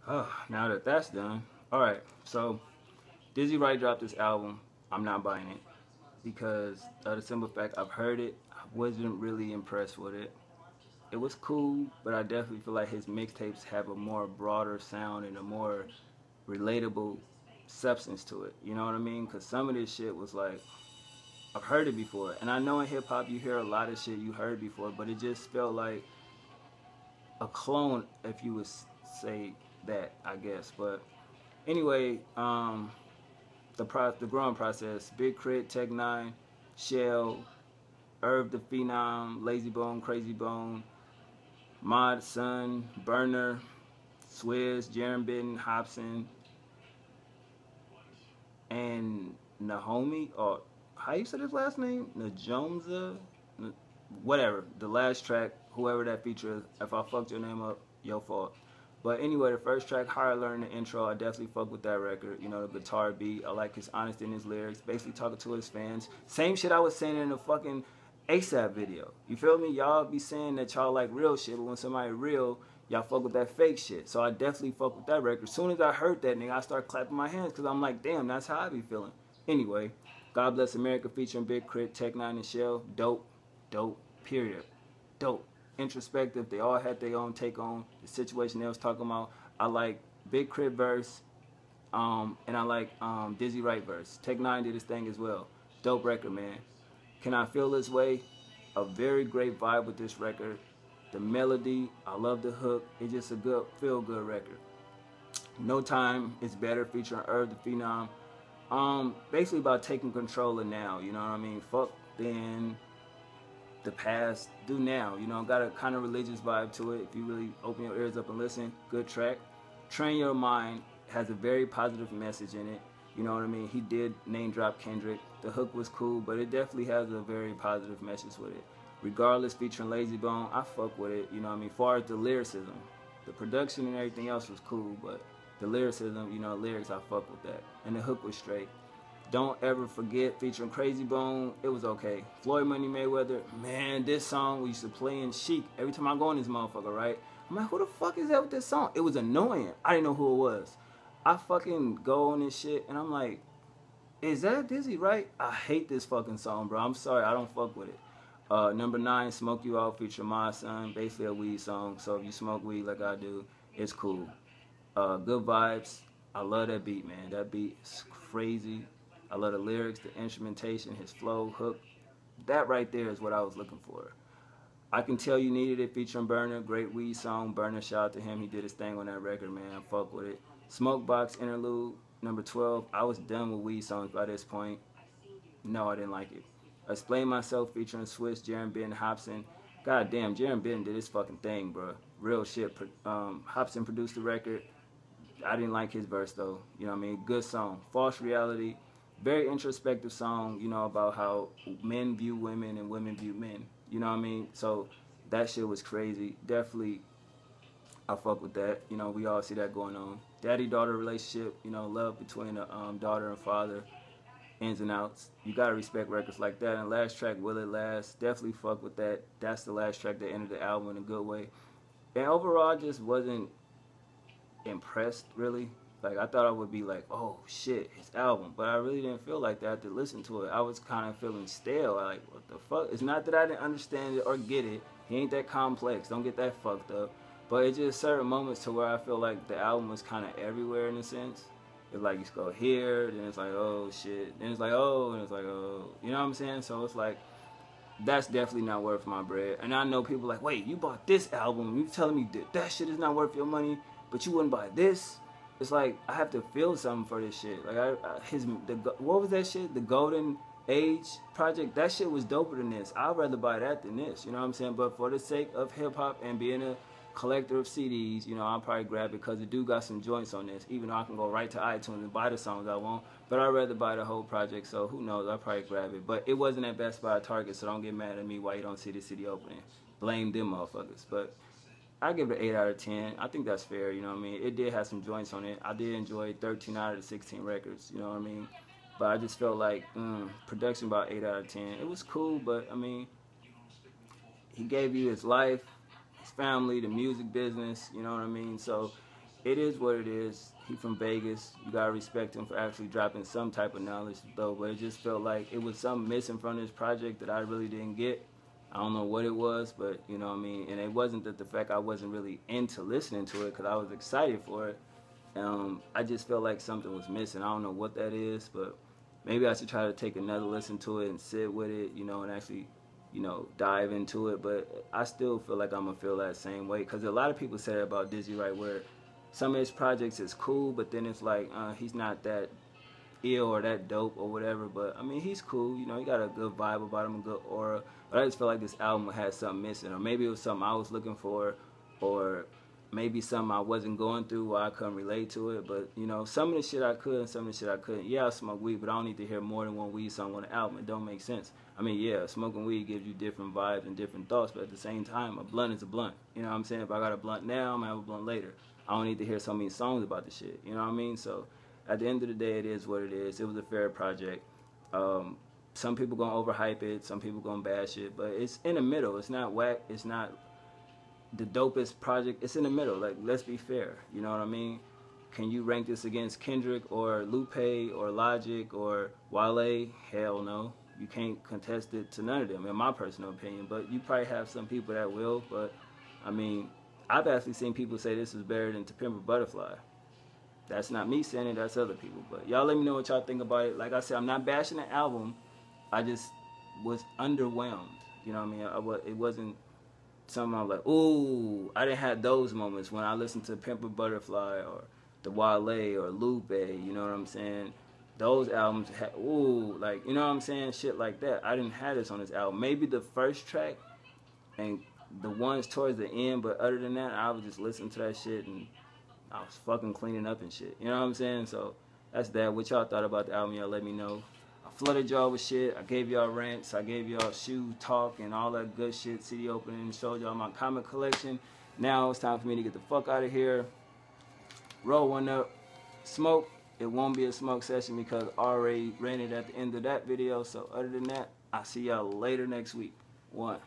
Now that that's done, all right. So Dizzy Wright dropped this album. I'm not buying it because of the simple fact I've heard it. I wasn't really impressed with it. It was cool, but I definitely feel like his mixtapes have a more broader sound and a more relatable substance to it. You know what I mean? Because some of this shit was like, I've heard it before. And I know in hip hop you hear a lot of shit you heard before, but it just felt like a clone, if you would say that, I guess. But anyway, the growing process, Big Crit, Tech Nine, Shell, Irv the Phenom, Lazy Bone, Crazy Bone, Mod Sun, Burner, Swizz, Jaron Bitten, Hobson, and Nahomi, or how you say his last name? Najomza? Whatever. The last track, whoever that feature is, if I fucked your name up, your fault. But anyway, the first track, Higher Learn, the intro, I definitely fuck with that record. You know, the guitar beat, I like his honesty in his lyrics, basically talking to his fans. Same shit I was saying in the fucking ASAP video. You feel me? Y'all be saying that y'all like real shit, but when somebody real, y'all fuck with that fake shit. So I definitely fuck with that record. As soon as I heard that, nigga, I start clapping my hands because I'm like, damn, that's how I be feeling. Anyway, God Bless America featuring Big Crit, Tech Nine, and Shell. Dope, dope, period. Dope. Introspective. They all had their own take on the situation they was talking about. I like Big Crit verse, and I like Dizzy Wright verse. Tech Nine did his thing as well. Dope record, man. Can I Feel This Way? A very great vibe with this record. The melody, I love the hook. It's just a good, feel-good record. No Time is Better featuring Irv the Phenom. Basically about taking control of now. You know what I mean? Fuck then, the past, do now. You know, got a kind of religious vibe to it. If you really open your ears up and listen, good track. Train Your Mind has a very positive message in it. You know what I mean? He did name drop Kendrick. The hook was cool, but it definitely has a very positive message with it. Regardless, featuring Lazy Bone, I fuck with it. You know what I mean? As far as the lyricism, the production and everything else was cool, but the lyricism, you know, lyrics, I fuck with that. And the hook was straight. Don't Ever Forget featuring Crazy Bone, it was okay. Floyd Money Mayweather, man, this song we used to play in Chic every time I go in this motherfucker, right? I'm like, who the fuck is that with this song? It was annoying. I didn't know who it was. I fucking go on this shit and I'm like, is that Dizzy Wright? I hate this fucking song, bro. I'm sorry, I don't fuck with it. Number 9, Smoke You Out featuring My Son, basically a weed song. So if you smoke weed like I do, it's cool. Good vibes. I love that beat, man. That beat is crazy. I love the lyrics, the instrumentation, his flow, hook. That right there is what I was looking for. I Can Tell You Needed It featuring Burner. Great weed song. Burner, shout out to him. He did his thing on that record, man. Fuck with it. Smokebox Interlude, number 12. I was done with weed songs by this point. No, I didn't like it. Explain Myself featuring Swizz, Jaron Bitten, Hobson. God damn, Jaron Bitten did his fucking thing, bro. Real shit. Hobson produced the record. I didn't like his verse, though. You know what I mean? Good song. False Reality. Very introspective song, you know, about how men view women and women view men. You know what I mean? So that shit was crazy. Definitely, I fuck with that. You know, we all see that going on. Daddy-daughter relationship, you know, love between a daughter and father, ins and outs. You gotta respect records like that. And last track, Will It Last? Definitely fuck with that. That's the last track that ended the album in a good way. And overall, I just wasn't impressed, really. Like, I thought I would be like, oh, shit, his album. But I really didn't feel like that to listen to it. I was kind of feeling stale. Like, what the fuck? It's not that I didn't understand it or get it. He ain't that complex. Don't get that fucked up. But it's just certain moments to where I feel like the album was kind of everywhere in a sense. It's like, you go here, then it's like, oh, shit. Then it's like, oh, and it's like, oh. You know what I'm saying? So it's like, that's definitely not worth my bread. And I know people like, wait, you bought this album. You telling me that shit is not worth your money, but you wouldn't buy this? It's like, I have to feel something for this shit. Like, what was that shit? The Golden Age project? That shit was doper than this. I'd rather buy that than this. You know what I'm saying? But for the sake of hip-hop and being a collector of CDs, you know, I'll probably grab it because the dude got some joints on this. Even though I can go right to iTunes and buy the songs I want. But I'd rather buy the whole project, so who knows? I'll probably grab it. But it wasn't at Best Buy or Target, so don't get mad at me why you don't see the CD opening. Blame them motherfuckers. But I give it an 8 out of 10. I think that's fair, you know what I mean? It did have some joints on it. I did enjoy 13 out of the 16 records, you know what I mean? But I just felt like, production about 8 out of 10. It was cool, but, I mean, he gave you his life, his family, the music business, you know what I mean? So it is what it is. He from Vegas. You gotta respect him for actually dropping some type of knowledge, though. But it just felt like it was something missing from this project that I really didn't get. I don't know what it was, but you know what I mean. And it wasn't that the fact I wasn't really into listening to it, because I was excited for it. I just felt like something was missing. I don't know what that is, but maybe I should try to take another listen to it and sit with it, you know, and actually, you know, dive into it. But I still feel like I'm gonna feel that same way, because a lot of people say that about Dizzy Wright, where some of his projects is cool, but then it's like he's not that ill or that dope or whatever. But I mean, he's cool, you know, he got a good vibe about him, a good aura. But I just feel like this album had something missing, or maybe it was something I was looking for, or maybe something I wasn't going through where I couldn't relate to it. But you know, some of the shit I could, and some of the shit I couldn't. Yeah, I smoke weed, but I don't need to hear more than one weed song on the album. It don't make sense. I mean, yeah, smoking weed gives you different vibes and different thoughts, but at the same time, a blunt is a blunt. You know what I'm saying? If I got a blunt now, I'm gonna have a blunt later. I don't need to hear so many songs about the shit. You know what I mean? So at the end of the day, it is what it is. It was a fair project. Some people gonna overhype it, some people gonna bash it, but it's in the middle. It's not whack. It's not the dopest project. It's in the middle. Like, let's be fair. You know what I mean? Can you rank this against Kendrick or Lupe or Logic or Wale? Hell no. You can't contest it to none of them, in my personal opinion. But you probably have some people that will. But I mean, I've actually seen people say this is better than To Pimp a Butterfly. That's not me saying it, that's other people. But y'all let me know what y'all think about it. Like I said, I'm not bashing the album. I just was underwhelmed. You know what I mean? It wasn't something I was like, ooh, I didn't have those moments when I listened to Pimp a Butterfly or the Wale or Lupe, you know what I'm saying? Those albums had, ooh, like, you know what I'm saying? Shit like that. I didn't have this on this album. Maybe the first track and the ones towards the end, but other than that, I was just listening to that shit and I was fucking cleaning up and shit. You know what I'm saying? So that's that. What y'all thought about the album, y'all let me know. I flooded y'all with shit. I gave y'all rants. I gave y'all shoe talk and all that good shit. CD opening. Showed y'all my comic collection. Now it's time for me to get the fuck out of here. Roll one up. Smoke. It won't be a smoke session because I already ran it at the end of that video. So other than that, I'll see y'all later next week. One.